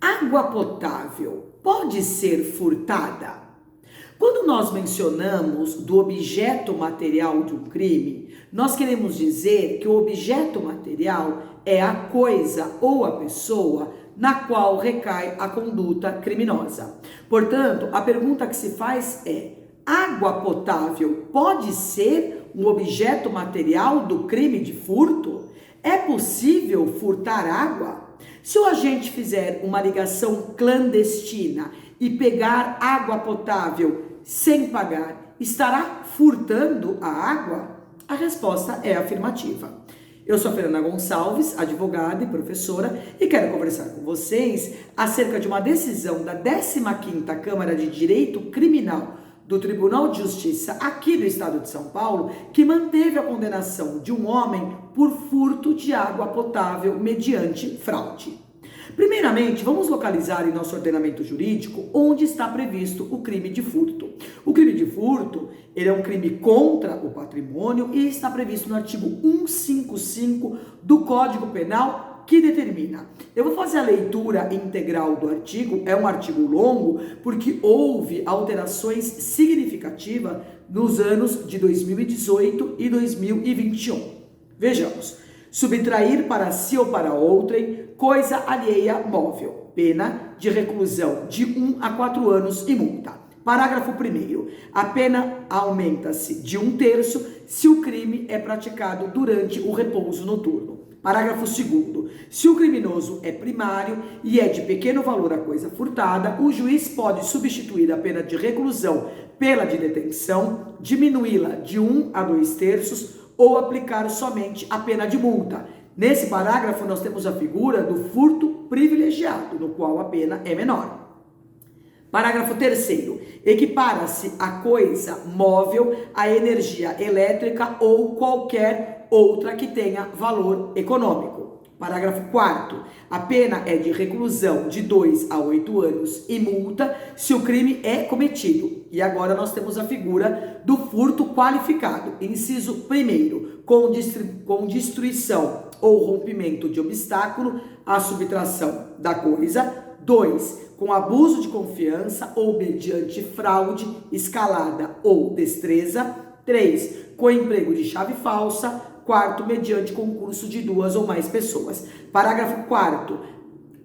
Água potável pode ser furtada? Quando nós mencionamos do objeto material de um crime, nós queremos dizer que o objeto material é a coisa ou a pessoa na qual recai a conduta criminosa. Portanto, a pergunta que se faz é: água potável pode ser um objeto material do crime de furto? É possível furtar água? Se o agente fizer uma ligação clandestina e pegar água potável sem pagar, estará furtando a água? A resposta é afirmativa. Eu sou a Fernanda Gonçalves, advogada e professora, e quero conversar com vocês acerca de uma decisão da 15ª Câmara de Direito Criminal do Tribunal de Justiça aqui do estado de São Paulo, que manteve a condenação de um homem por furto de água potável mediante fraude. Primeiramente, vamos localizar em nosso ordenamento jurídico onde está previsto o crime de furto. O crime de furto, ele é um crime contra o patrimônio e está previsto no artigo 155 do Código Penal, que determina. Eu vou fazer a leitura integral do artigo, é um artigo longo, porque houve alterações significativas nos anos de 2018 e 2021. Vejamos. Subtrair para si ou para outrem coisa alheia móvel, pena de reclusão de 1 a 4 anos e multa. Parágrafo 1º. A pena aumenta-se de 1/3 se o crime é praticado durante o repouso noturno. Parágrafo 2º. Se o criminoso é primário e é de pequeno valor a coisa furtada, o juiz pode substituir a pena de reclusão pela de detenção, diminuí-la de 1 a 2/3 ou aplicar somente a pena de multa. Nesse parágrafo nós temos a figura do furto privilegiado, no qual a pena é menor. Parágrafo 3º. Equipara-se a coisa móvel à energia elétrica ou qualquer outra que tenha valor econômico. Parágrafo 4º. A pena é de reclusão de 2 a 8 anos e multa se o crime é cometido. E agora nós temos a figura do furto qualificado. Inciso 1º. Com destruição ou rompimento de obstáculo à subtração da coisa. 2. Com abuso de confiança ou mediante fraude, escalada ou destreza. 3. Com emprego de chave falsa. 4. Mediante concurso de 2 ou mais pessoas. Parágrafo 4º.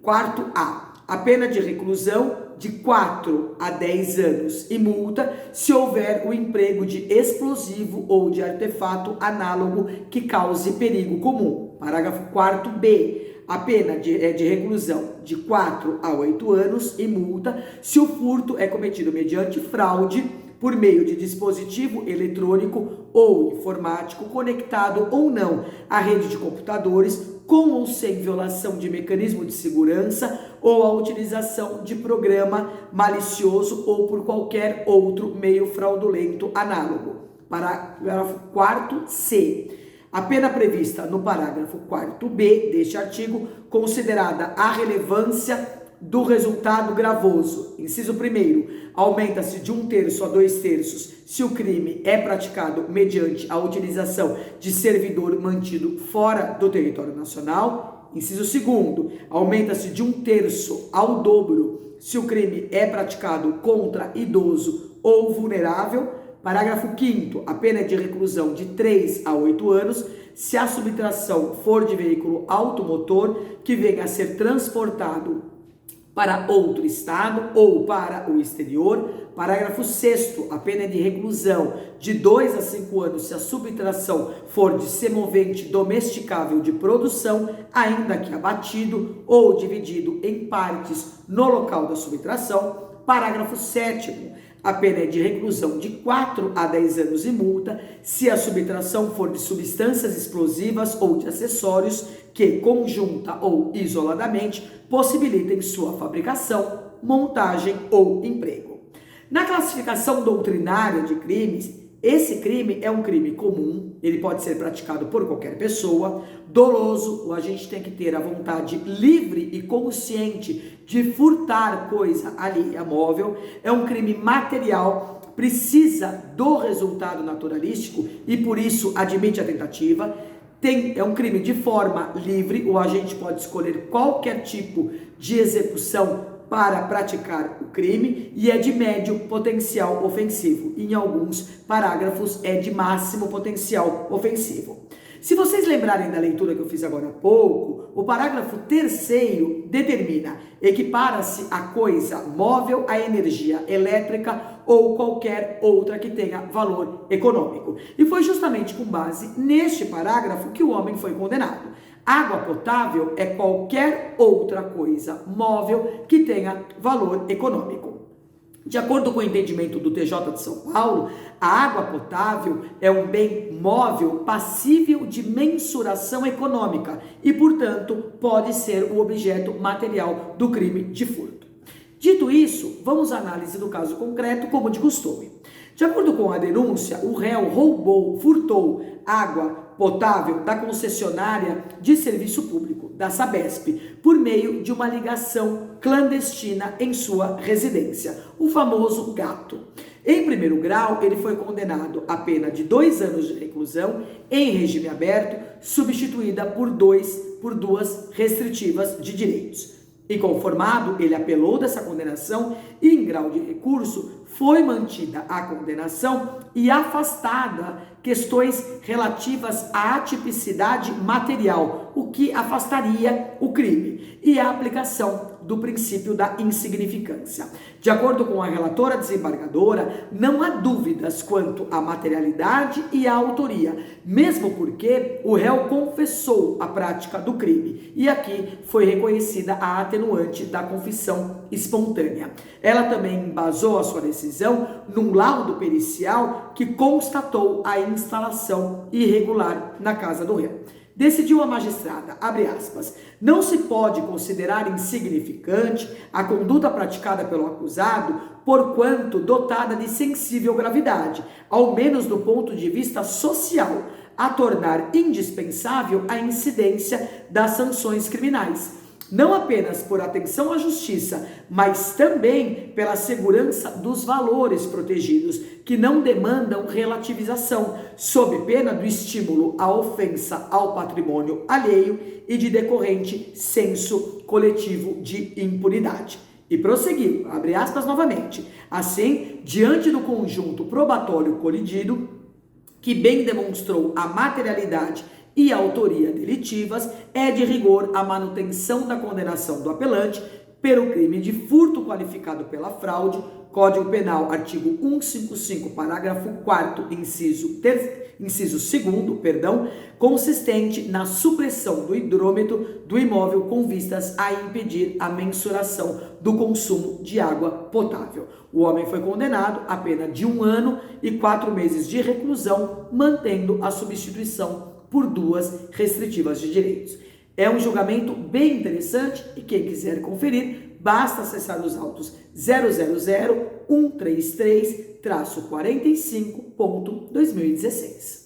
4A. A pena de reclusão de 4 a 10 anos e multa se houver o emprego de explosivo ou de artefato análogo que cause perigo comum. Parágrafo 4B. A pena é de reclusão de 4 a 8 anos e multa se o furto é cometido mediante fraude por meio de dispositivo eletrônico ou informático conectado ou não à rede de computadores, com ou sem violação de mecanismo de segurança ou a utilização de programa malicioso ou por qualquer outro meio fraudulento análogo. Parágrafo 4C. A pena prevista no parágrafo 4B deste artigo, considerada a relevância do resultado gravoso. Inciso 1º. Aumenta-se de 1/3 a 2/3 se o crime é praticado mediante a utilização de servidor mantido fora do território nacional. Inciso 2º. Aumenta-se de 1/3 ao dobro se o crime é praticado contra idoso ou vulnerável. Parágrafo 5º. A pena é de reclusão de 3 a 8 anos se a subtração for de veículo automotor que venha a ser transportado para outro estado ou para o exterior. Parágrafo 6º. A pena é de reclusão de 2 a 5 anos se a subtração for de semovente domesticável de produção, ainda que abatido ou dividido em partes no local da subtração. Parágrafo 7º. A pena é de reclusão de 4 a 10 anos e multa se a subtração for de substâncias explosivas ou de acessórios que, conjunta ou isoladamente, possibilitem sua fabricação, montagem ou emprego. Na classificação doutrinária de crimes, esse crime é um crime comum, ele pode ser praticado por qualquer pessoa, doloso, o agente tem que ter a vontade livre e consciente de furtar coisa alheia móvel, é um crime material, precisa do resultado naturalístico e por isso admite a tentativa, é um crime de forma livre, o agente pode escolher qualquer tipo de execução para praticar o crime e é de médio potencial ofensivo. Em alguns parágrafos é de máximo potencial ofensivo. Se vocês lembrarem da leitura que eu fiz agora há pouco, o parágrafo 3º determina: equipara-se a coisa móvel à energia elétrica ou qualquer outra que tenha valor econômico. E foi justamente com base neste parágrafo que o homem foi condenado. Água potável é qualquer outra coisa móvel que tenha valor econômico. De acordo com o entendimento do TJ de São Paulo, a água potável é um bem móvel passível de mensuração econômica e, portanto, pode ser o objeto material do crime de furto. Dito isso, vamos à análise do caso concreto, como de costume. De acordo com a denúncia, o réu furtou água potável da concessionária de serviço público, da Sabesp, por meio de uma ligação clandestina em sua residência, o famoso gato. Em primeiro grau, ele foi condenado a pena de 2 anos de reclusão em regime aberto, substituída por duas restritivas de direitos. Inconformado, ele apelou dessa condenação e, em grau de recurso, foi mantida a condenação e afastada questões relativas à atipicidade material, o que afastaria o crime, e a aplicação do princípio da insignificância. De acordo com a relatora desembargadora, não há dúvidas quanto à materialidade e à autoria, mesmo porque o réu confessou a prática do crime, e aqui foi reconhecida a atenuante da confissão espontânea. Ela também embasou a sua decisão num laudo pericial que constatou a instalação irregular na casa do réu. Decidiu a magistrada, abre aspas, não se pode considerar insignificante a conduta praticada pelo acusado, porquanto dotada de sensível gravidade, ao menos do ponto de vista social, a tornar indispensável a incidência das sanções criminais. Não apenas por atenção à justiça, mas também pela segurança dos valores protegidos, que não demandam relativização, sob pena do estímulo à ofensa ao patrimônio alheio e de decorrente senso coletivo de impunidade. E prosseguiu, abre aspas novamente, assim, diante do conjunto probatório colidido, que bem demonstrou a materialidade e autoria delitivas, é de rigor a manutenção da condenação do apelante pelo crime de furto qualificado pela fraude, Código Penal, artigo 155, parágrafo 4º, inciso 2º, consistente na supressão do hidrômetro do imóvel com vistas a impedir a mensuração do consumo de água potável. O homem foi condenado a pena de 1 ano e 4 meses de reclusão, mantendo a substituição por 2 restritivas de direitos. É um julgamento bem interessante e quem quiser conferir, basta acessar os autos 000-133-45.2016.